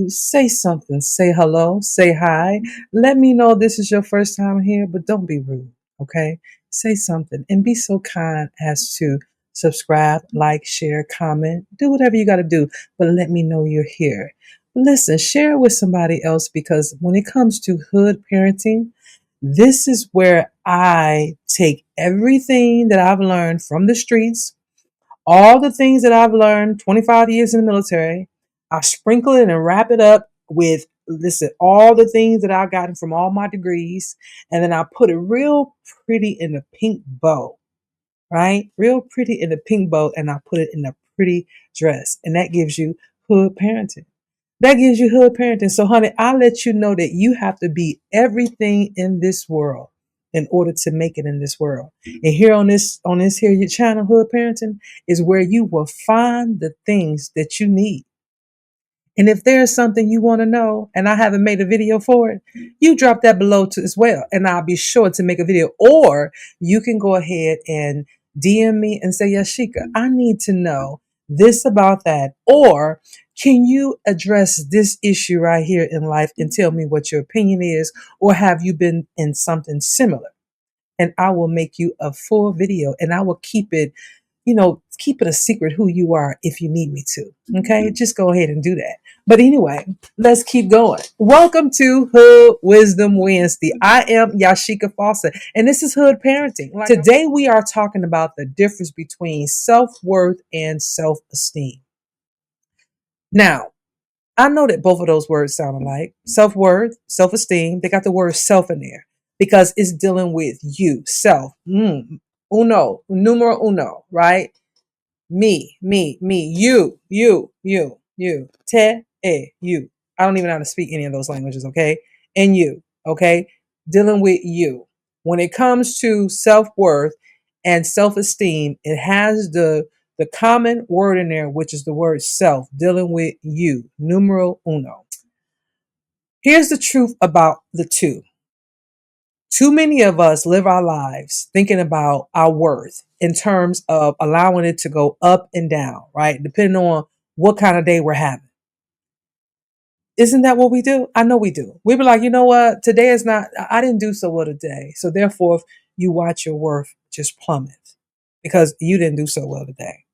say something. Say hello. Say hi. Let me know this is your first time here, but don't be rude. Okay? Say something and be so kind as to subscribe, like, share, comment, do whatever you got to do, but let me know you're here. Listen, share it with somebody else because when it comes to hood parenting, this is where I take everything that I've learned from the streets, all the things that I've learned 25 years in the military. I sprinkle it and wrap it up with, listen, all the things that I've gotten from all my degrees. And then I put it real pretty in a pink bow, right? Real pretty in a pink bow. And I put it in a pretty dress. And that gives you hood parenting. That gives you hood parenting. So, honey, I let you know that you have to be everything in this world in order to make it in this world. And here on this here your channel, Hood Parenting, is where you will find the things that you need. And if there's something you want to know and I haven't made a video for it, you drop that below too as well. And I'll be sure to make a video. Or you can go ahead and DM me and say, Yashika, I need to know this about that. Or can you address this issue right here in life and tell me what your opinion is? Or have you been in something similar? And I will make you a full video and I will keep it, keep it a secret who you are if you need me to. Okay, just go ahead and do that. But anyway, let's keep going. Welcome to Hood Wisdom Wednesday. I am Yashika Foster, and this is Hood Parenting. Today we are talking about the difference between self-worth and self-esteem. Now, I know that both of those words sound alike. Self-worth, self-esteem, they got the word self in there because it's dealing with you, self. Uno, numero uno, right? Me, you, te, you. I don't even know how to speak any of those languages, okay? And you, okay? Dealing with you. When it comes to self-worth and self-esteem, it has the common word in there, which is the word self, dealing with you, numero uno. Here's the truth about the two. Too many of us live our lives thinking about our worth in terms of allowing it to go up and down, right? Depending on what kind of day we're having. Isn't that what we do? I know we do. We be like, you know what? Today is not, I didn't do so well today. So therefore, you watch your worth just plummet because you didn't do so well today.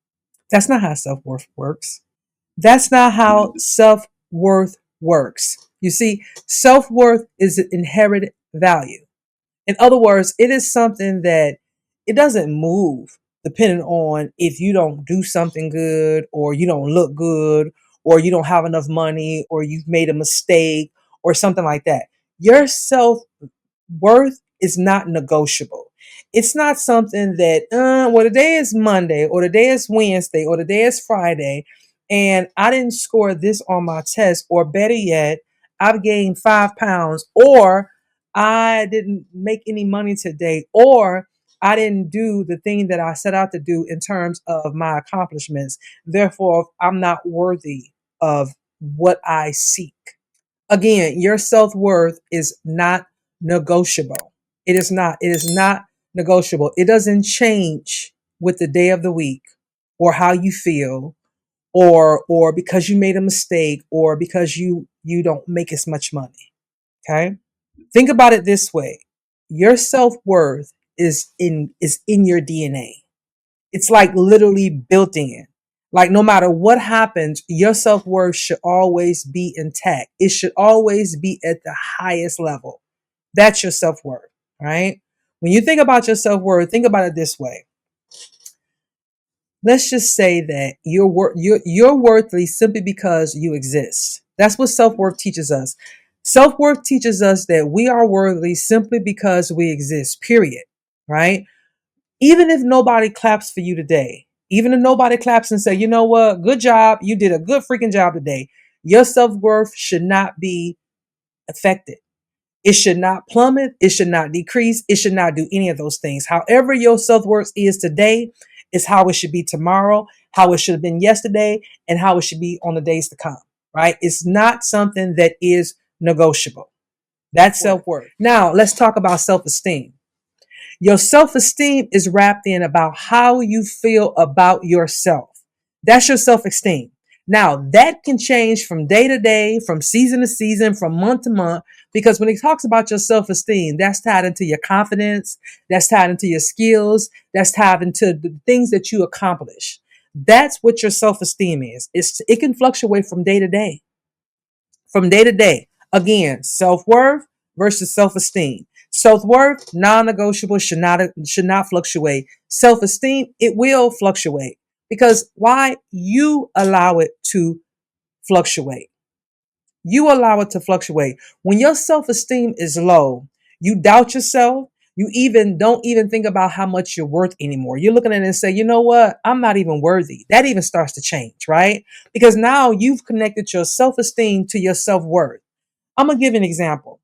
That's not how self-worth works. That's not how self-worth works. You see, self-worth is an inherited value. In other words, it is something that it doesn't move depending on if you don't do something good or you don't look good or you don't have enough money or you've made a mistake or something like that. Your self-worth is not negotiable. It's not something that, well, today is Monday or today is Wednesday or today is Friday and I didn't score this on my test, or better yet, I've gained 5 pounds, or I didn't make any money today, or I didn't do the thing that I set out to do in terms of my accomplishments. Therefore, I'm not worthy of what I seek. Again, your self-worth is not negotiable. It is not. It is not negotiable. It doesn't change with the day of the week or how you feel or because you made a mistake or because you don't make as much money. Okay? Think about it this way. Your self-worth is in your DNA. It's like literally built in. Like no matter what happens, your self-worth should always be intact. It should always be at the highest level. That's your self-worth, right? When you think about your self-worth, think about it this way. Let's just say that you're worthy simply because you exist. That's what self-worth teaches us. Self-worth teaches us that we are worthy simply because we exist, period, right? Even if nobody claps for you today, even if nobody claps and say, you know what, good job, you did a good freaking job today, your self-worth should not be affected. It should not plummet. It should not decrease. It should not do any of those things. However your self-worth is today is how it should be tomorrow, how it should have been yesterday, and how it should be on the days to come, right? It's not something that is negotiable. That's self-worth. Now, let's talk about self-esteem. Your self-esteem is wrapped in about how you feel about yourself. That's your self-esteem. Now, that can change from day to day, from season to season, from month to month, because when it talks about your self esteem, that's tied into your confidence, that's tied into your skills, that's tied into the things that you accomplish. That's what your self esteem is. It can fluctuate from day to day. From day to day. Again, self worth versus self esteem. Self worth, non negotiable, should not fluctuate. Self esteem, it will fluctuate because why? You allow it to fluctuate. You allow it to fluctuate. When your self esteem is low, you doubt yourself. You even don't even think about how much you're worth anymore. You're looking at it and say, you know what? I'm not even worthy. That even starts to change, right? Because now you've connected your self esteem to your self worth. I'm going to give you an example.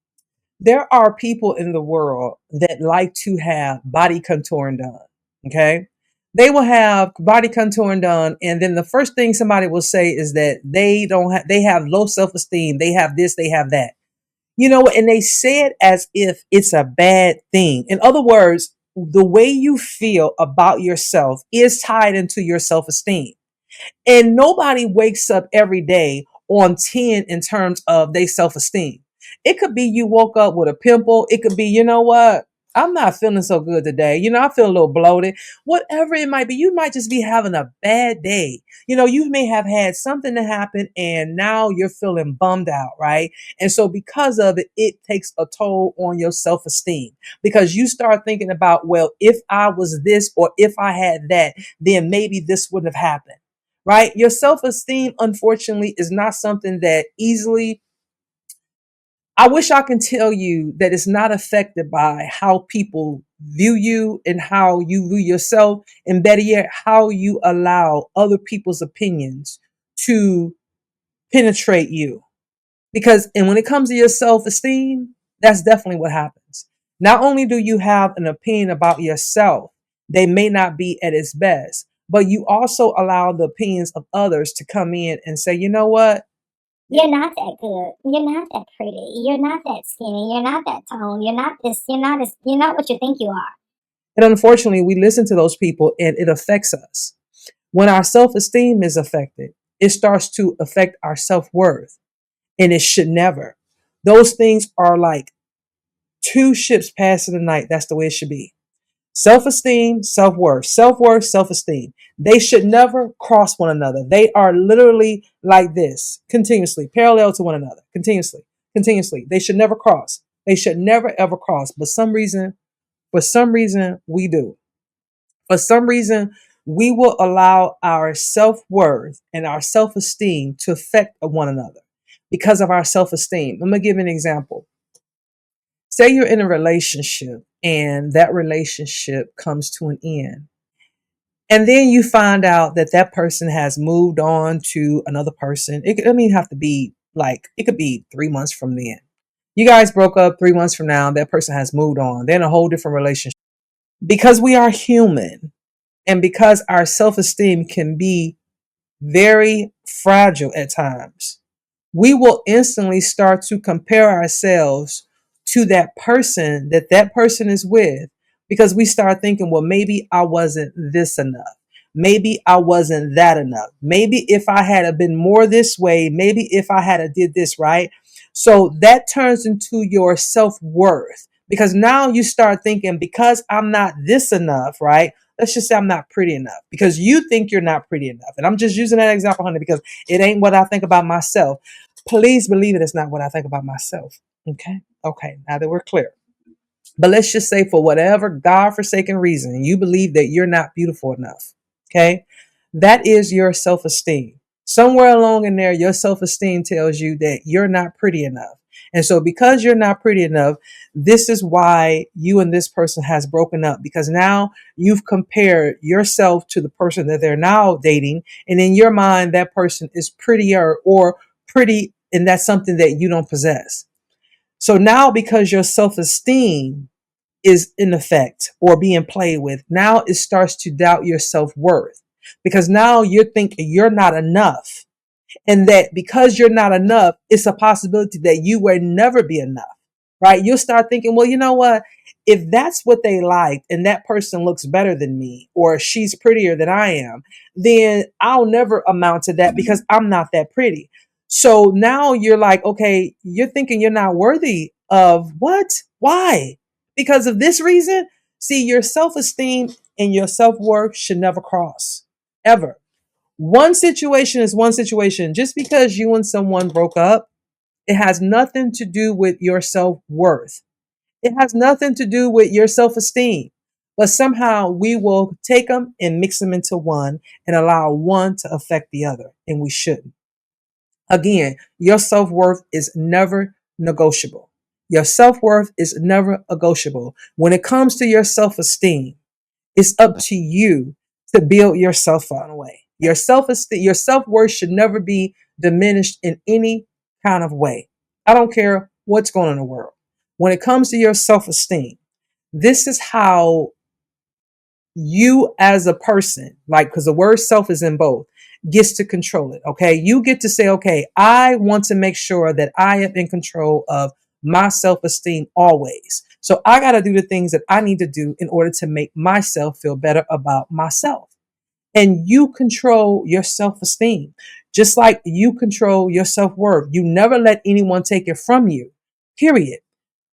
There are people in the world that like to have body contouring done. Okay. They will have body contouring done. And then the first thing somebody will say is that they have low self esteem. They have this, they have that, and they say it as if it's a bad thing. In other words, the way you feel about yourself is tied into your self esteem. And nobody wakes up every day on 10 in terms of their self esteem. It could be you woke up with a pimple. It could be, you know what? I'm not feeling so good today. I feel a little bloated. Whatever it might be, you might just be having a bad day. You may have had something to happen and now you're feeling bummed out, right? And so because of it, it takes a toll on your self esteem because you start thinking about, well, if I was this or if I had that, then maybe this wouldn't have happened, right? Your self esteem, unfortunately, is not something that easily. I wish I can tell you that it's not affected by how people view you and how you view yourself, and better yet, how you allow other people's opinions to penetrate you. And when it comes to your self esteem, that's definitely what happens. Not only do you have an opinion about yourself, they may not be at its best, but you also allow the opinions of others to come in and say, you know what? You're not that good. You're not that pretty. You're not that skinny. You're not that tone. You're not this. You're not what you think you are. And unfortunately, we listen to those people and it affects us. When our self esteem is affected, it starts to affect our self worth, and it should never. Those things are like two ships passing the night. That's the way it should be. Self esteem, self worth, self esteem. They should never cross one another. They are literally like this, continuously, parallel to one another, continuously, continuously. They should never cross. They should never ever cross. But for some reason, we do. For some reason, we will allow our self worth and our self esteem to affect one another because of our self esteem. I'm going to give you an example. Say you're in a relationship and that relationship comes to an end. And then you find out that that person has moved on to another person. It doesn't even have to be like, it could be 3 months from then. You guys broke up 3 months from now. That person has moved on. They're in a whole different relationship. Because we are human and because our self esteem can be very fragile at times, we will instantly start to compare ourselves to that person is with because we start thinking, well, maybe I wasn't this enough. Maybe I wasn't that enough. Maybe if I had been more this way, maybe if I had did this right. So that turns into your self-worth because now you start thinking because I'm not this enough, right? Let's just say I'm not pretty enough because you think you're not pretty enough. And I'm just using that example, honey, because it ain't what I think about myself. Please believe it is not what I think about myself. Okay. Okay. Now that we're clear. But let's just say for whatever God-forsaken reason, you believe that you're not beautiful enough. Okay. That is your self-esteem. Somewhere along in there, your self-esteem tells you that you're not pretty enough. And so because you're not pretty enough, this is why you and this person has broken up because now you've compared yourself to the person that they're now dating. And in your mind, that person is prettier or pretty. And that's something that you don't possess. So now because your self-esteem is in effect or being played with, now it starts to doubt your self-worth because now you're thinking you're not enough. And that because you're not enough, it's a possibility that you will never be enough, right? You'll start thinking, well, you know what? if that's what they like and that person looks better than me or she's prettier than I am, then I'll never amount to that because I'm not that pretty. So now you're like, okay, you're thinking you're not worthy of what? Why? Because of this reason? See, your self esteem and your self worth should never cross, ever. One situation is one situation. Just because you and someone broke up, it has nothing to do with your self worth. It has nothing to do with your self esteem. But somehow we will take them and mix them into one and allow one to affect the other. And we shouldn't. Again, your self worth is never negotiable. Your self worth is never negotiable. When it comes to your self esteem, it's up to you to build yourself on a way. Your self esteem, your self worth should never be diminished in any kind of way. I don't care what's going on in the world. When it comes to your self esteem, this is how you as a person, like, because the word self is in both, gets to control it. Okay. You get to say, okay, I want to make sure that I am in control of my self esteem always. So I got to do the things that I need to do in order to make myself feel better about myself. And you control your self esteem, just like you control your self worth. You never let anyone take it from you, period.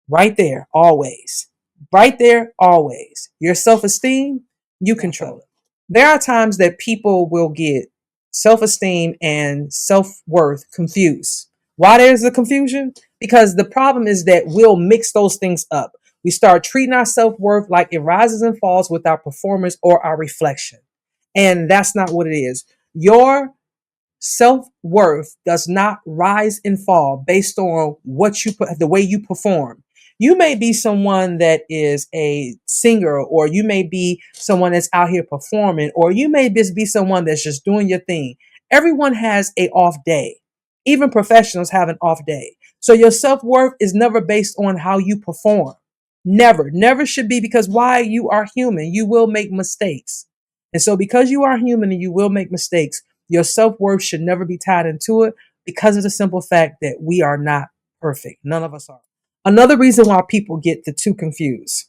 Right there, always. Right there, always. Your self esteem, you control it. There are times that people will get self esteem and self worth confused. Why there's the confusion? Because the problem is that we'll mix those things up. We start treating our self worth like it rises and falls with our performance or our reflection. And that's not what it is. Your self worth does not rise and fall based on what you put, the way you perform. You may be someone that is a singer, or you may be someone that's out here performing, or you may just be someone that's just doing your thing. Everyone has a off day. Even professionals have an off day. So your self worth is never based on how you perform. Never, never should be, because why? You are human. You will make mistakes. And so because you are human and you will make mistakes, your self worth should never be tied into it, because of the simple fact that we are not perfect. None of us are. Another reason why people get the two confused.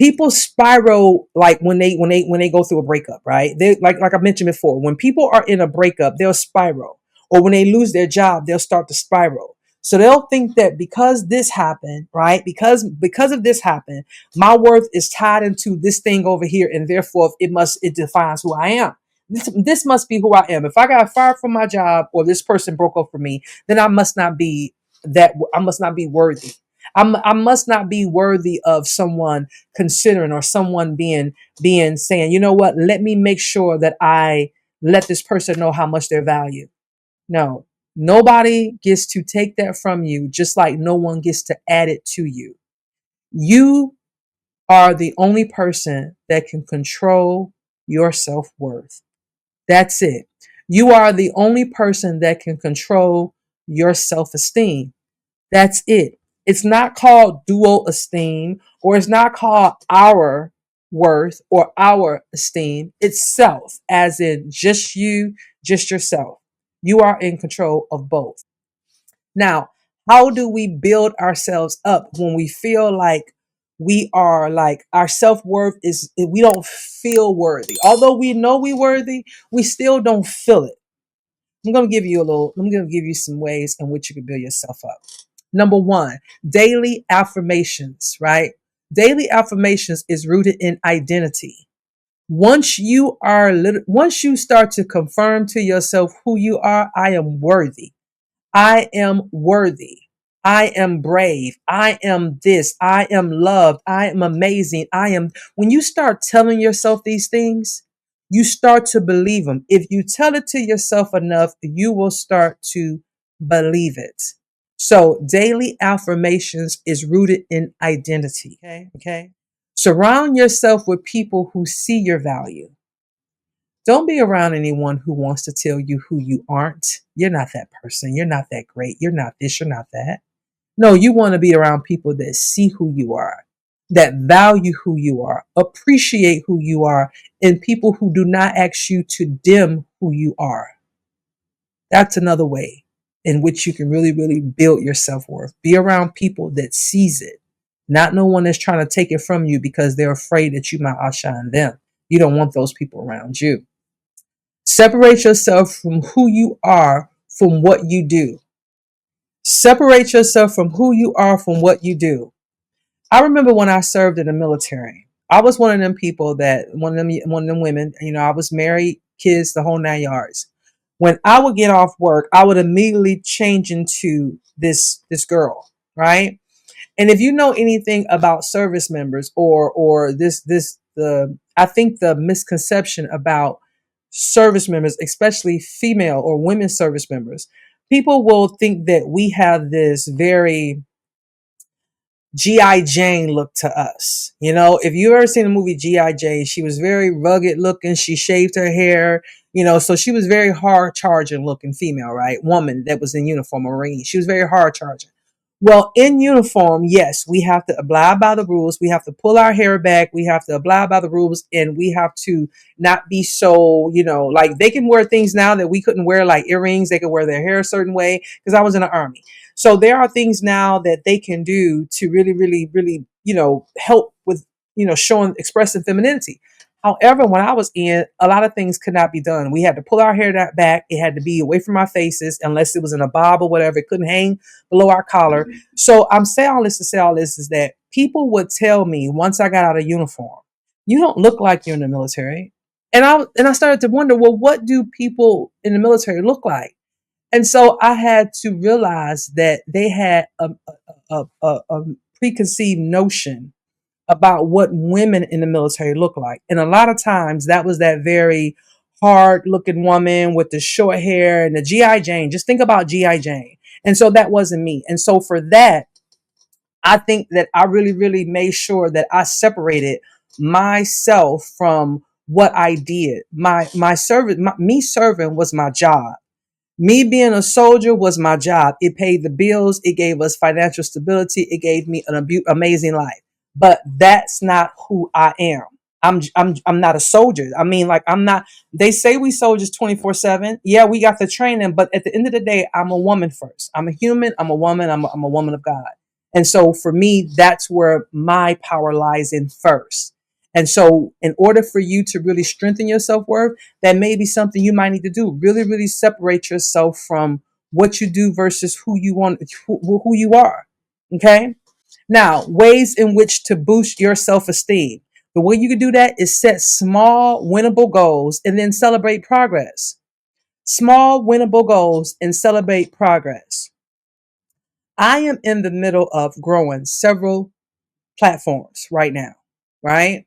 People spiral, like when they go through a breakup, right? They, like I mentioned before, when people are in a breakup, they'll spiral. Or when they lose their job, they'll start to spiral. So they'll think that because this happened, right? Because of this happened, my worth is tied into this thing over here, and therefore it defines who I am. This must be who I am. If I got fired from my job, or this person broke up for me, then I must not be that. I must not be worthy. I must not be worthy of someone considering, or someone being saying, you know what, let me make sure that I let this person know how much they're valued. No, nobody gets to take that from you, just like no one gets to add it to you. You are the only person that can control your self-worth. That's it. You are the only person that can control your self-esteem. That's it. It's not called dual esteem, or it's not called our worth or our esteem. It's self, as in just you, just yourself. You are in control of both. Now, how do we build ourselves up when we feel like we are, like, our self-worth is, we don't feel worthy? Although we know we worthy, we still don't feel it. I'm going to give you some ways in which you can build yourself up. Number one, daily affirmations, right? Daily affirmations is rooted in identity. Once you start to confirm to yourself who you are, I am worthy. I am worthy. I am brave. I am this. I am loved. I am amazing. When you start telling yourself these things, you start to believe them. If you tell it to yourself enough, you will start to believe it. So daily affirmations is rooted in identity. Okay. Okay. Surround yourself with people who see your value. Don't be around anyone who wants to tell you who you aren't. You're not that person. You're not that great. You're not this. You're not that. No, you want to be around people that see who you are, that value who you are, appreciate who you are, and people who do not ask you to dim who you are. That's another way in which you can really, really build your self-worth. Be around people that sees it. Not no one that's trying to take it from you because they're afraid that you might outshine them. You don't want those people around you. Separate yourself from who you are from what you do. Separate yourself from who you are from what you do. I remember when I served in the military. I was one of them people that one of them women. I was married, kids, the whole 9 yards. When I would get off work, I would immediately change into this girl, right? And if you know anything about service members or this the I think the misconception about service members, especially female or women service members, people will think that we have this very G.I. Jane look to us. If you ever seen the movie G.I. Jane, she was very rugged looking. She shaved her hair, so she was very hard charging looking female, right? Woman that was in uniform, a Marine. She was very hard charging. Well, in uniform, yes, we have to abide by the rules. We have to pull our hair back. We have to abide by the rules, and we have to not be so, like they can wear things now that we couldn't wear, like earrings. They could wear their hair a certain way because I was in the Army. So there are things now that they can do to really, really, really, help with, showing, expressing femininity. However, when I was in, a lot of things could not be done. We had to pull our hair back. It had to be away from our faces unless it was in a bob or whatever. It couldn't hang below our collar. So I'm saying all this to say all this is that people would tell me once I got out of uniform, you don't look like you're in the military. And I started to wonder, well, what do people in the military look like? And so I had to realize that they had a preconceived notion about what women in the military look like. And a lot of times that was that very hard looking woman with the short hair and the G.I. Jane. Just think about G.I. Jane. And so that wasn't me. And so for that, I think that I really, really made sure that I separated myself from what I did. My service, me serving was my job. Me being a soldier was my job. It paid the bills. It gave us financial stability. It gave me an amazing life. But that's not who I am. I'm not a soldier. I mean, like I'm not. They say we soldiers 24/7. Yeah, we got the training, but at the end of the day, I'm a woman first. I'm a human. I'm a woman. I'm a woman of God. And so for me, that's where my power lies in first. And so, in order for you to really strengthen your self worth, that may be something you might need to do. Really, really separate yourself from what you do versus who you want, who you are. Okay. Now, ways in which to boost your self esteem. The way you can do that is set small, winnable goals and then celebrate progress. Small, winnable goals and celebrate progress. I am in the middle of growing several platforms right now, right?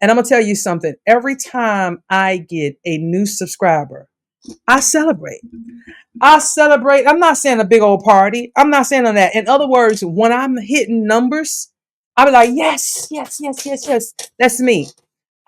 And I'm going to tell you something. Every time I get a new subscriber, I celebrate. I celebrate. I'm not saying a big old party. I'm not saying on that. In other words, when I'm hitting numbers, I'll be like, yes, yes, yes, yes, yes. That's me.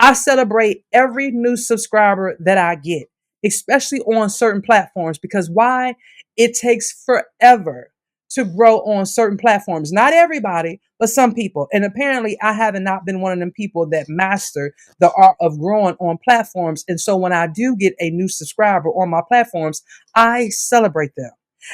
I celebrate every new subscriber that I get, especially on certain platforms, because why? It takes forever to grow on certain platforms. Not everybody, but some people. And apparently, I have not been one of them people that master the art of growing on platforms. And so when I do get a new subscriber on my platforms, I celebrate them.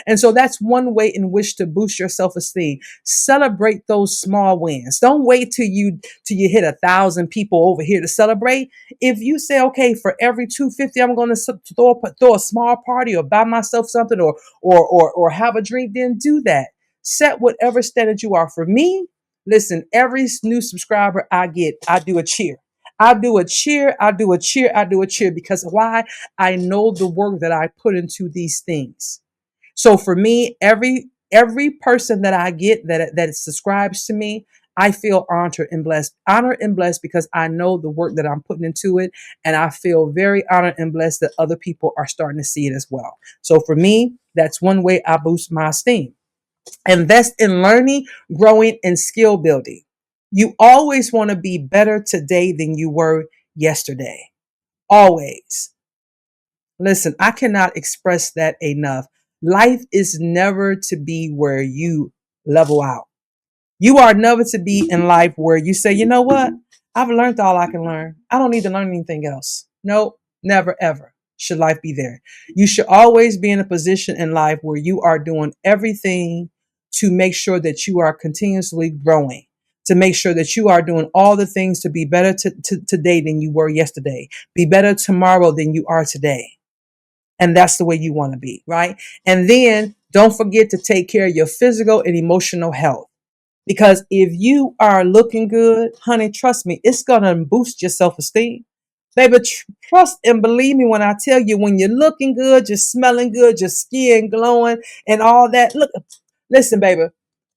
And so that's one way in which to boost your self-esteem. Celebrate those small wins. Don't wait till you hit 1,000 people over here to celebrate. If you say, okay, for every 250, I'm going to throw a small party or buy myself something or have a drink, then do that. Set whatever standard you are. For me, listen, every new subscriber I get, I do a cheer. I do a cheer, I do a cheer, I do a cheer because why? I know the work that I put into these things. So for me, every person that I get that subscribes to me, I feel honored and blessed because I know the work that I'm putting into it, and I feel very honored and blessed that other people are starting to see it as well. So for me, that's one way I boost my esteem. Invest in learning, growing, and skill building. You always want to be better today than you were yesterday. Always. Listen, I cannot express that enough. Life is never to be where you level out. You are never to be in life where you say, you know what? I've learned all I can learn. I don't need to learn anything else. No, never, ever should life be there. You should always be in a position in life where you are doing everything to make sure that you are continuously growing. to make sure that you are doing all the things to be better today than you were yesterday, be better tomorrow than you are today. And that's the way you want to be, right? And then don't forget to take care of your physical and emotional health. Because if you are looking good, honey, trust me, it's going to boost your self-esteem. Baby, trust and believe me when I tell you, when you're looking good, you're smelling good, your skin glowing and all that. Look, listen, baby,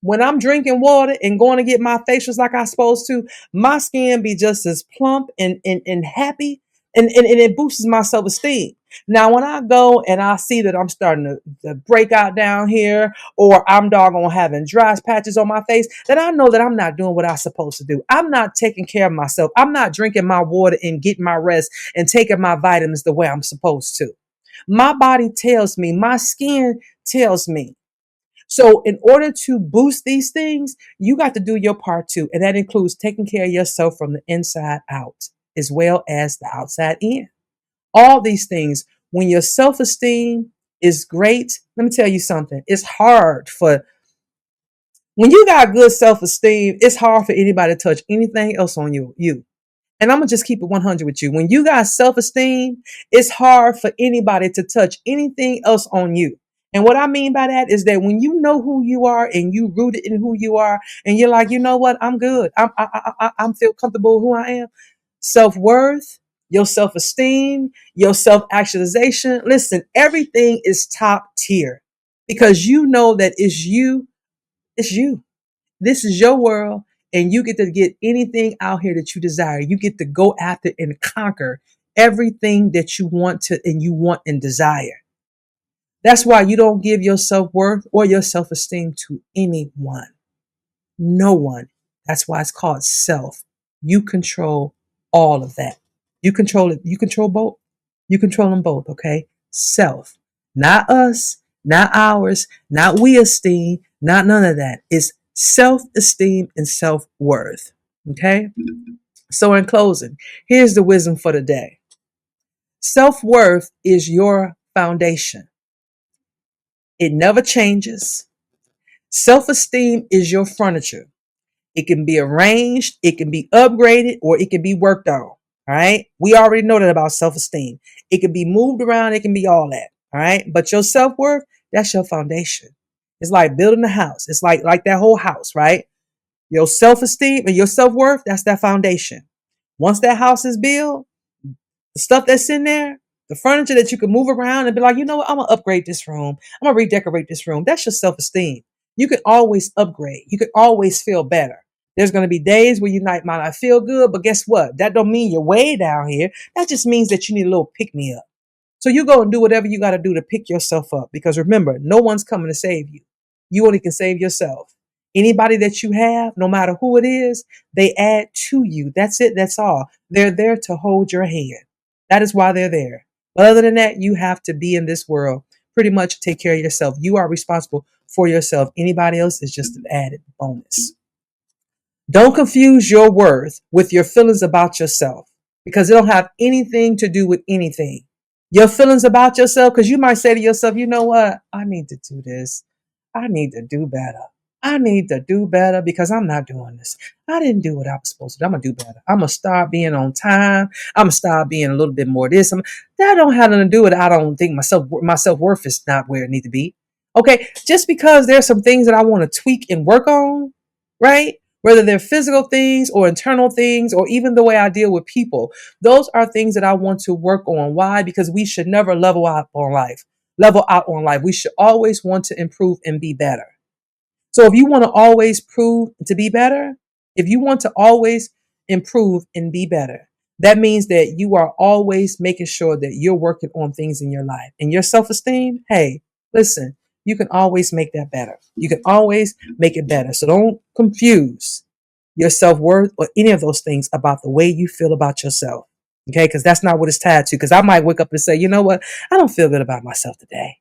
when I'm drinking water and going to get my facials like I'm supposed to, my skin be just as plump and happy, and it boosts my self-esteem. Now, when I go and I see that I'm starting to break out down here, or I'm doggone having dry patches on my face, then I know that I'm not doing what I'm supposed to do. I'm not taking care of myself. I'm not drinking my water and getting my rest and taking my vitamins the way I'm supposed to. My body tells me, my skin tells me. So in order to boost these things, you got to do your part too. And that includes taking care of yourself from the inside out as well as the outside in. All these things, when your self-esteem is great, let me tell you something. It's hard when you got good self-esteem, it's hard for anybody to touch anything else on you. And I'm going to just keep it 100 with you. When you got self-esteem, it's hard for anybody to touch anything else on you. And what I mean by that is that when you know who you are and you rooted in who you are, and you're like, you know what, I'm good. I'm feel comfortable with who I am. Self-worth, your self-esteem, your self-actualization. Listen, everything is top tier because you know that it's you. It's you. This is your world, and you get to get anything out here that you desire. You get to go after and conquer everything that you want to and you want and desire. That's why you don't give your self-worth or your self-esteem to anyone. No one. That's why it's called self. You control all of that. You control it. You control both. You control them both, okay? Self. Not us, not ours, not we esteem, not none of that. It's self-esteem and self-worth. Okay? So in closing, here's the wisdom for the day. Self-worth is your foundation. It never changes. Self-esteem is your furniture. It can be arranged, it can be upgraded, or it can be worked on. All right. We already know that about self-esteem. It can be moved around, it can be all that. All right. But your self-worth, that's your foundation. It's like building a house. It's like that whole house, right? Your self-esteem and your self-worth, that's that foundation. Once that house is built, the stuff that's in there, the furniture that you can move around and be like, you know what, I'm gonna upgrade this room. I'm gonna redecorate this room. That's your self-esteem. You can always upgrade. You can always feel better. There's gonna be days where you might not feel good, but guess what? That don't mean you're way down here. That just means that you need a little pick-me-up. So you go and do whatever you got to do to pick yourself up. Because remember, no one's coming to save you. You only can save yourself. Anybody that you have, no matter who it is, they add to you. That's it. That's all. They're there to hold your hand. That is why they're there. But other than that, you have to be in this world. Pretty much take care of yourself. You are responsible for yourself. Anybody else is just an added bonus. Don't confuse your worth with your feelings about yourself because it don't have anything to do with anything. Your feelings about yourself, because you might say to yourself, you know what? I need to do this. I need to do better. I need to do better because I'm not doing this. I didn't do what I was supposed to do. I'm going to do better. I'm going to start being on time. I'm going to start being a little bit more this. That don't have nothing to do with it. I don't think my self-worth is not where it needs to be. Okay, just because there's some things that I want to tweak and work on, right? Whether they're physical things or internal things or even the way I deal with people, those are things that I want to work on. Why? Because we should never level out on life. We should always want to improve and be better. So if you want to always prove to be better, if you want to always improve and be better, that means that you are always making sure that you're working on things in your life. And your self-esteem, hey, listen, you can always make that better. You can always make it better. So don't confuse your self-worth or any of those things about the way you feel about yourself. Okay, because that's not what it's tied to. Because I might wake up and say, you know what, I don't feel good about myself today.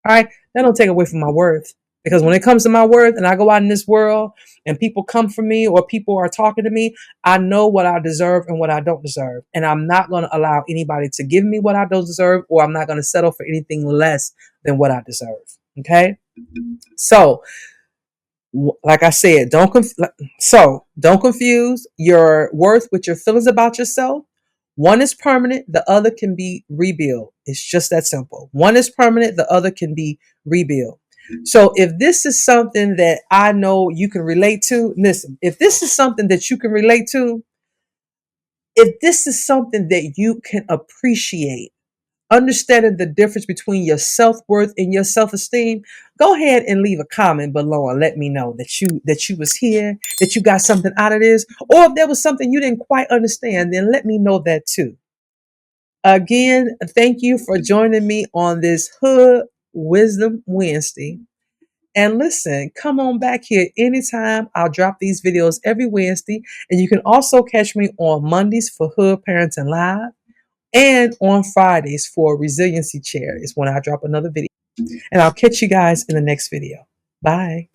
All right, that don't take away from my worth. Because when it comes to my worth and I go out in this world and people come for me or people are talking to me, I know what I deserve and what I don't deserve. And I'm not going to allow anybody to give me what I don't deserve, or I'm not going to settle for anything less than what I deserve. Okay? So Like I said, don't confuse your worth with your feelings about yourself. One is permanent, the other can be rebuilt. It's just that simple. One is permanent, the other can be rebuilt. So if this is something that I know you can relate to, listen, if this is something that you can relate to, if this is something that you can appreciate, understanding the difference between your self-worth and your self-esteem, go ahead and leave a comment below and let me know that you was here, that you got something out of this, or if there was something you didn't quite understand, then let me know that too. Again, thank you for joining me on this Hood Wisdom Wednesday. And listen, come on back here anytime. I'll drop these videos every Wednesday. And you can also catch me on Mondays for Hood Parenting Live and on Fridays for Resiliency Chair is when I drop another video. And I'll catch you guys in the next video. Bye.